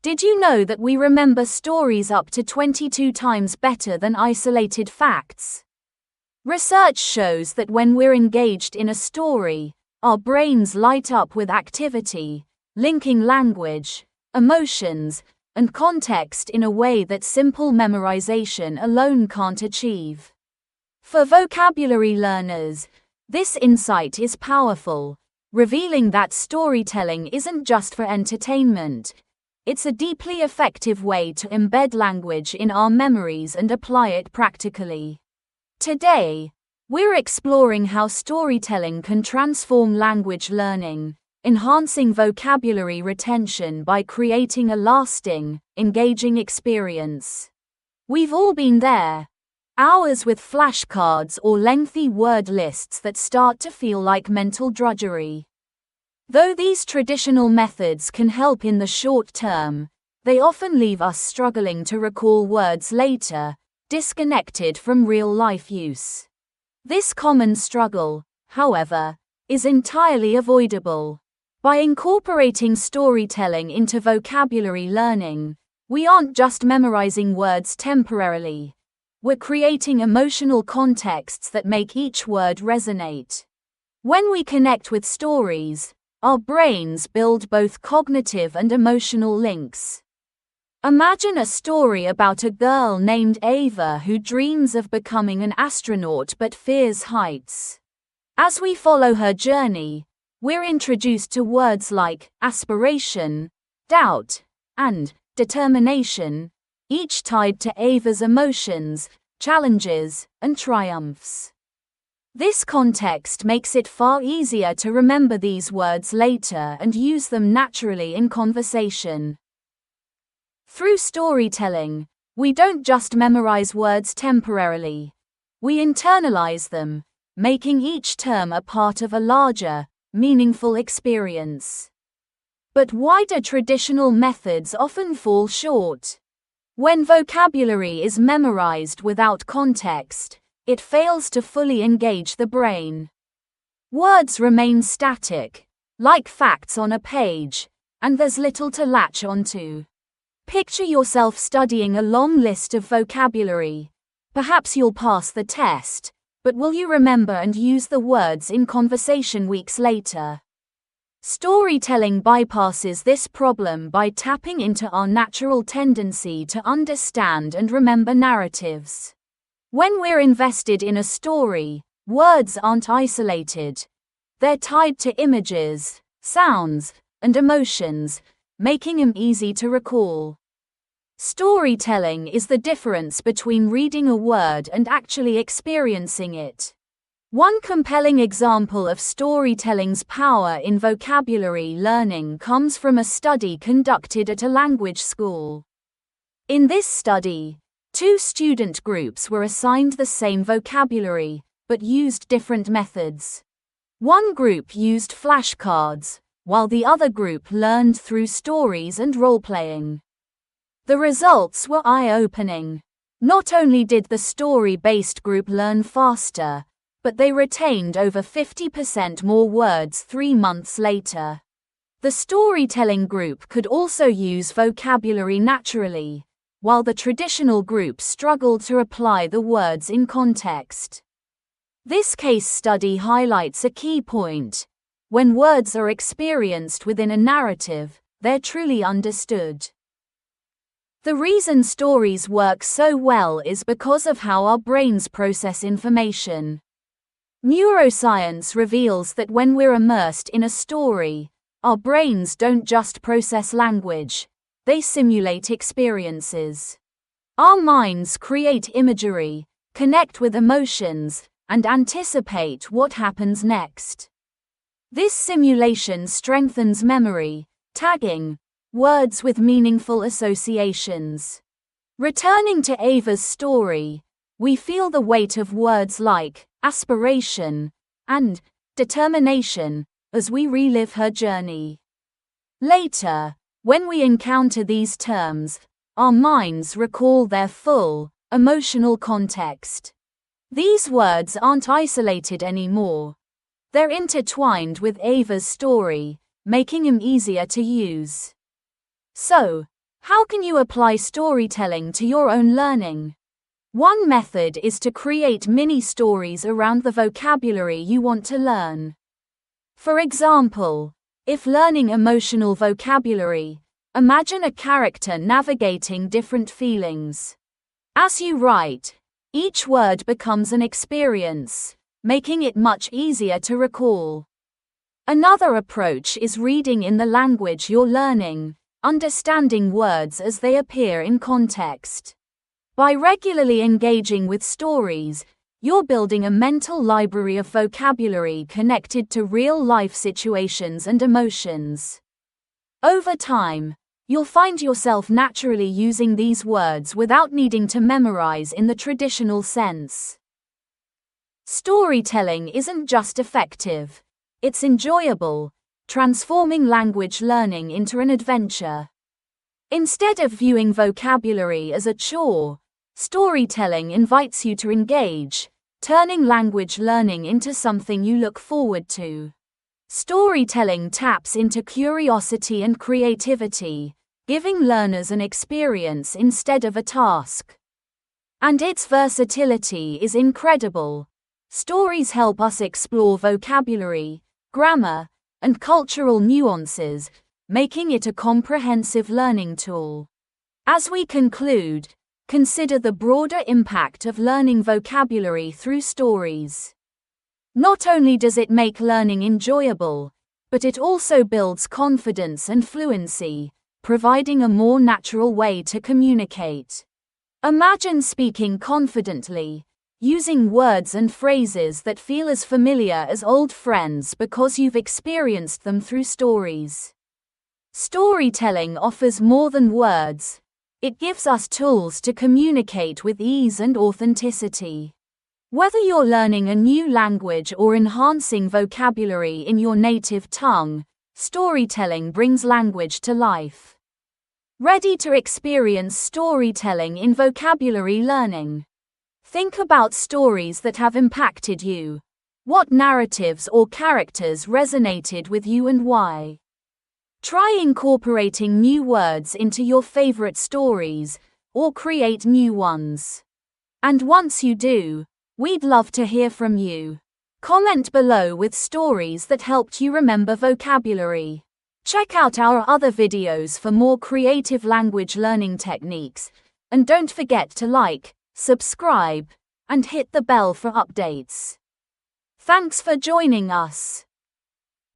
Did you know that we remember stories up to 22 times better than isolated facts? Research shows that when we're engaged in a story, our brains light up with activity, linking language, emotions, and context in a way that simple memorization alone can't achieve. For vocabulary learners, this insight is powerful, revealing that storytelling isn't just for entertainment. It's a deeply effective way to embed language in our memories and apply it practically. Today, we're exploring how storytelling can transform language learning, enhancing vocabulary retention by creating a lasting, engaging experience. We've all been there. Hours with flashcards or lengthy word lists that start to feel like mental drudgery. Though these traditional methods can help in the short term, they often leave us struggling to recall words later, disconnected from real-life use. This common struggle, however, is entirely avoidable. By incorporating storytelling into vocabulary learning, we aren't just memorizing words temporarily. We're creating emotional contexts that make each word resonate. When we connect with stories, our brains build both cognitive and emotional links. Imagine a story about a girl named Ava who dreams of becoming an astronaut but fears heights. As we follow her journey, we're introduced to words like aspiration, doubt, and determination, each tied to Ava's emotions, challenges, and triumphs. This context makes it far easier to remember these words later and use them naturally in conversation. Through storytelling, we don't just memorize words temporarily. We internalize them, making each term a part of a larger, meaningful experience. But why do traditional methods often fall short? When vocabulary is memorized without context, it fails to fully engage the brain. Words remain static, like facts on a page, and there's little to latch onto. Picture yourself studying a long list of vocabulary. Perhaps you'll pass the test, but will you remember and use the words in conversation weeks later? Storytelling bypasses this problem by tapping into our natural tendency to understand and remember narratives. When we're invested in a story, words aren't isolated. They're tied to images, sounds, and emotions, making them easy to recall. Storytelling is the difference between reading a word and actually experiencing it. One compelling example of storytelling's power in vocabulary learning comes from a study conducted at a language school. In this study, 2 student groups were assigned the same vocabulary, but used different methods. One group used flashcards, while the other group learned through stories and role-playing. The results were eye-opening. Not only did the story-based group learn faster, but they retained over 50% more words 3 months later. The storytelling group could also use vocabulary naturally, while the traditional group struggled to apply the words in context. This case study highlights a key point. When words are experienced within a narrative, they're truly understood. The reason stories work so well is because of how our brains process information. Neuroscience reveals that when we're immersed in a story, our brains don't just process language, they simulate experiences. Our minds create imagery, connect with emotions, and anticipate what happens next. This simulation strengthens memory, tagging words with meaningful associations. Returning to Ava's story, we feel the weight of words like aspiration and determination as we relive her journey. Later, when we encounter these terms, our minds recall their full, emotional context. These words aren't isolated anymore. They're intertwined with Ava's story, making them easier to use. So, How can you apply storytelling to your own learning? One method is to create mini stories around the vocabulary you want to learn. For example, if learning emotional vocabulary, imagine a character navigating different feelings. As you write, each word becomes an experience, making it much easier to recall. Another approach is reading in the language you're learning, understanding words as they appear in context. By regularly engaging with stories, you're building a mental library of vocabulary connected to real-life situations and emotions. Over time, you'll find yourself naturally using these words without needing to memorize in the traditional sense. Storytelling isn't just effective, it's enjoyable, transforming language learning into an adventure. Instead of viewing vocabulary as a chore, storytelling invites you to engage, turning language learning into something you look forward to. Storytelling taps into curiosity and creativity, giving learners an experience instead of a task. And its versatility is incredible. Stories help us explore vocabulary, grammar, and cultural nuances, making it a comprehensive learning tool. As we conclude, consider the broader impact of learning vocabulary through stories. Not only does it make learning enjoyable, but it also builds confidence and fluency, providing a more natural way to communicate. Imagine speaking confidently, using words and phrases that feel as familiar as old friends because you've experienced them through stories. Storytelling offers more than words. It gives us tools to communicate with ease and authenticity. Whether you're learning a new language or enhancing vocabulary in your native tongue, storytelling brings language to life. Ready to experience storytelling in vocabulary learning? Think about stories that have impacted you. What narratives or characters resonated with you and why? Try incorporating new words into your favorite stories, or create new ones. And once you do, we'd love to hear from you. Comment below with stories that helped you remember vocabulary. Check out our other videos for more creative language learning techniques, and don't forget to like, subscribe, and hit the bell for updates. Thanks for joining us.